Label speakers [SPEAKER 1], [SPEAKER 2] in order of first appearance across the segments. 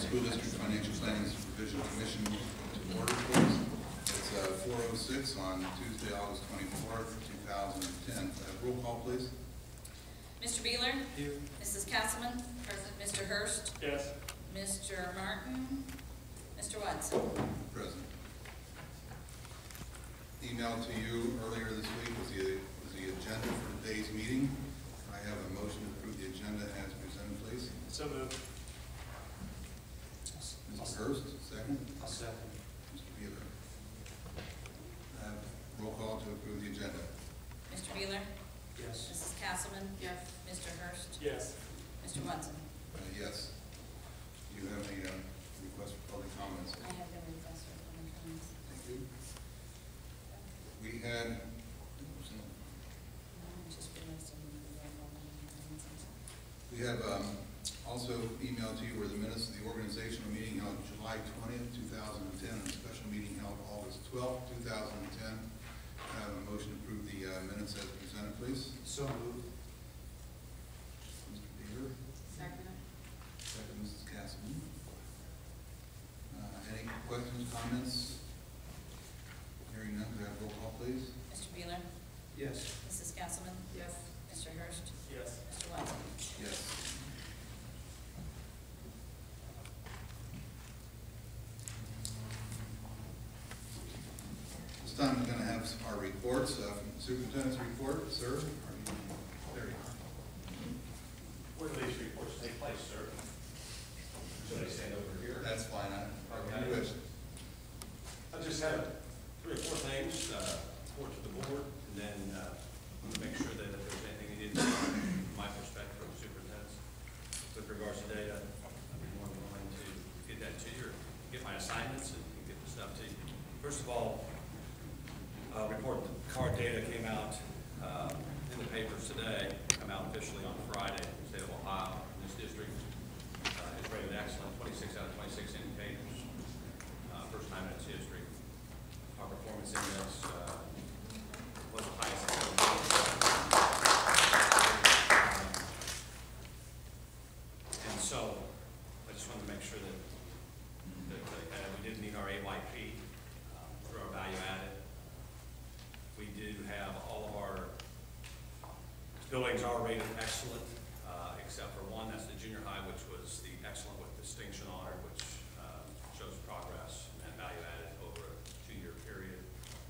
[SPEAKER 1] School District Financial Planning and Supervision Commission to order, please. It's 4:06 on Tuesday, August 24th, 2010. Roll call, please.
[SPEAKER 2] Mr. Beeler?
[SPEAKER 3] Here.
[SPEAKER 2] Mrs. Castleman? Present. Mr. Hurst?
[SPEAKER 3] Yes.
[SPEAKER 2] Mr. Martin? Mr. Watson?
[SPEAKER 1] Present. Emailed to you earlier this week was the agenda for today's meeting. I have a motion to approve the agenda as presented, please.
[SPEAKER 3] So moved.
[SPEAKER 1] Mr. Hurst, second.
[SPEAKER 3] I'll second.
[SPEAKER 1] Mr. Beeler. Roll call to approve the agenda.
[SPEAKER 2] Mr. Beeler?
[SPEAKER 3] Yes.
[SPEAKER 2] Mrs. Castleman?
[SPEAKER 4] Yes.
[SPEAKER 2] Mr. Hurst?
[SPEAKER 3] Yes.
[SPEAKER 2] Mr. Watson?
[SPEAKER 1] Yes. Do you have any requests for public comments?
[SPEAKER 2] I have no request for public comments.
[SPEAKER 1] Thank you. We had,
[SPEAKER 2] Just realized I didn't have all the comments.
[SPEAKER 1] we have also emailed to you were the minutes of the organizational meeting held July 20th, 2010, and a special meeting held August 12th, 2010. I have a motion to approve the minutes as presented, please.
[SPEAKER 3] So moved.
[SPEAKER 1] Mr. Beaver.
[SPEAKER 4] Second.
[SPEAKER 1] Second, Mrs. Castleman. Any questions, comments? Hearing none, could I have roll call, please?
[SPEAKER 2] Mr. Beeler?
[SPEAKER 3] Yes.
[SPEAKER 2] Mrs. Castleman?
[SPEAKER 4] Yes.
[SPEAKER 2] Mr. Hurst?
[SPEAKER 3] Yes.
[SPEAKER 2] Mr. Watson?
[SPEAKER 1] Yes. This time we're going to have our reports from the superintendent's report. Sir, are you there? You are.
[SPEAKER 5] Where do these reports take place, sir? Should I stand over here?
[SPEAKER 1] That's fine.
[SPEAKER 5] Okay.
[SPEAKER 1] You wish.
[SPEAKER 5] I just have 3 or 4 things report to the board, and then want to make sure that if there's anything you need to know from my perspective from the superintendents with regards to data, I'd be more than willing to get that to you or get my assignments and get the stuff to you. First of all, report card data came out in the papers today, come out officially on Friday in the state of Ohio. This district is rated excellent, 26 out of 26 indicators. First time in its history. Our performance index was the highest it's ever been. And so I just wanted to make sure that we did meet our AYP through our value added. We do have all of our buildings are rated excellent, except for one, that's the junior high, which was the excellent with distinction honor, which shows progress and value added over a 2-year period.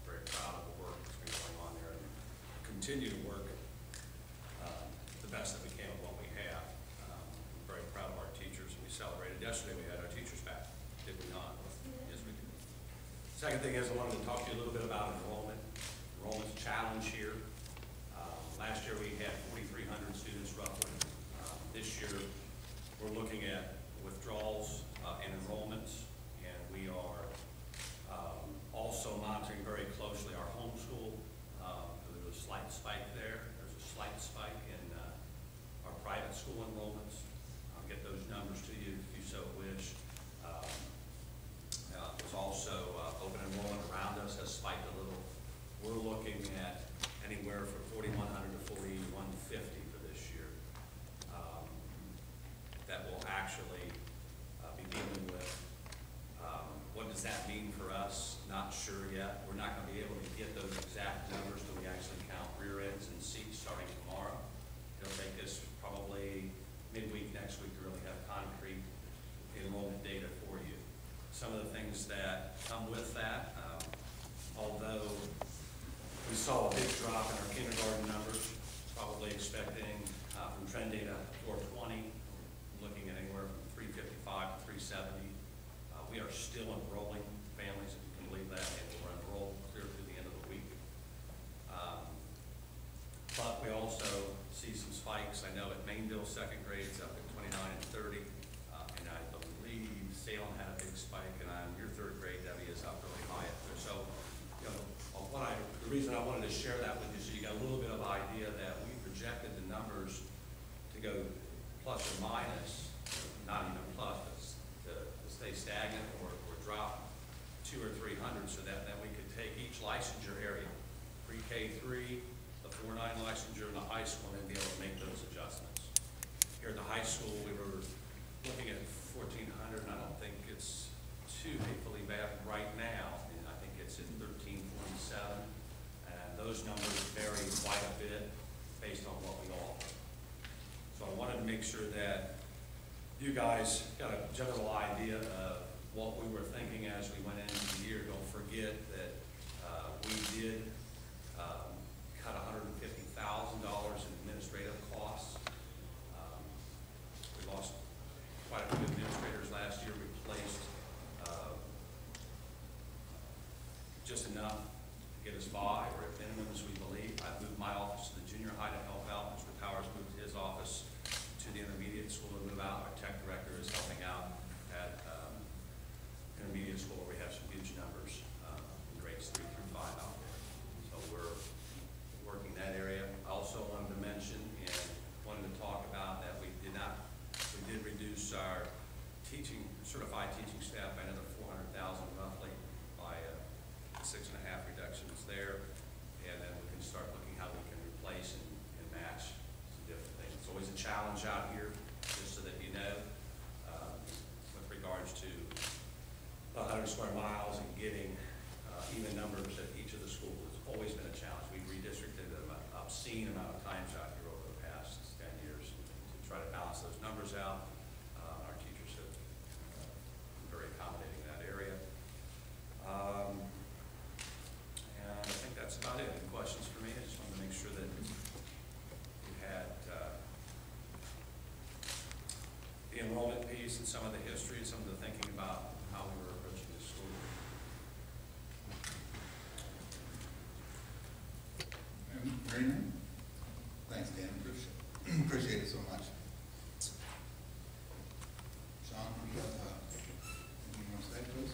[SPEAKER 5] Very proud of the work that's been going on there and continue to work the best that we can with what we have. Very proud of our teachers, and we celebrated yesterday. We had our teachers back, did we not? Yes, we did. Second thing is I wanted to talk to you a little bit about enrollment. Enrollment's a challenge here. Last year we had 4,300 students roughly. This year we're looking at withdrawals and enrollments, and we are also monitoring very closely our homeschool. There's a slight spike there. There's a slight spike in our private school enrollments. I'll get those numbers to you if you so wish. There's also open enrollment around us has spiked a little. We're looking at anywhere from 4,100 to 4,150 for this year. That will actually be dealing with. What does that mean for us? Not sure yet. We're not going to be able to get those exact numbers till we actually count rear ends and seats starting tomorrow. It'll take us probably midweek next week to really have concrete enrollment data for you. Some of the things that come with that, although we saw a big drop in our kindergarten numbers, probably expecting from trend data 420, looking at anywhere from 355 to 370. We are still enrolling families, if you can believe that, and we're enrolled clear through the end of the week. But we also see some spikes. I know at Mainville second grade it's up at 29 and 30, and I believe Salem had a big spike, and your third grade, Debbie, is up really high up there. So, you know, the reason I wanted to share that with you, so you got a little bit of idea that we projected the numbers to go plus or minus, not even plus, but to stay stagnant or drop 200 or 300, so that then we could take each licensure area, pre-K3, the 4-9 licensure, and the high school, and then be able to make those adjustments. Here at the high school, we were looking at 1,400 1,500, and I don't think it's too hatefully bad right now. And I think it's at 1,347, and those numbers vary quite a bit based on what we offer. So I wanted to make sure that you guys got a general idea of what we were thinking as we went into the year. Don't forget that we did cut $150,000 in administrative costs. We lost quite a few administrators last year, replaced just enough to get us by, or at minimums, we believe. I moved my office to the junior high to help out. Mr. Powers moved his office to the intermediate school to move out. Our tech director is helping out at intermediate school, where we have some huge numbers in grades 3 through 5 out there. So we're working that area. I also wanted to mention and wanted to talk about that we did reduce our certified teaching staff by another 400,000 roughly, by 6.5 reductions there. And then we can start looking how we can replace and match some different things. It's always a challenge out here, just so that you know, with regards to 100 square miles and getting even numbers at each of the schools. It's always been a challenge. We've redistricted an obscene amount of times out here over the past 10 years to try to balance those numbers out. Our teachers have been very accommodating in that area. And I think that's about it. Any questions for me? I just wanted to make sure that you had the enrollment piece and some of the history and some of the thinking about how we were approaching this school year.
[SPEAKER 1] Very nice. Thanks, Dan. Appreciate it so much. Sean, do you have anything you want to say, please?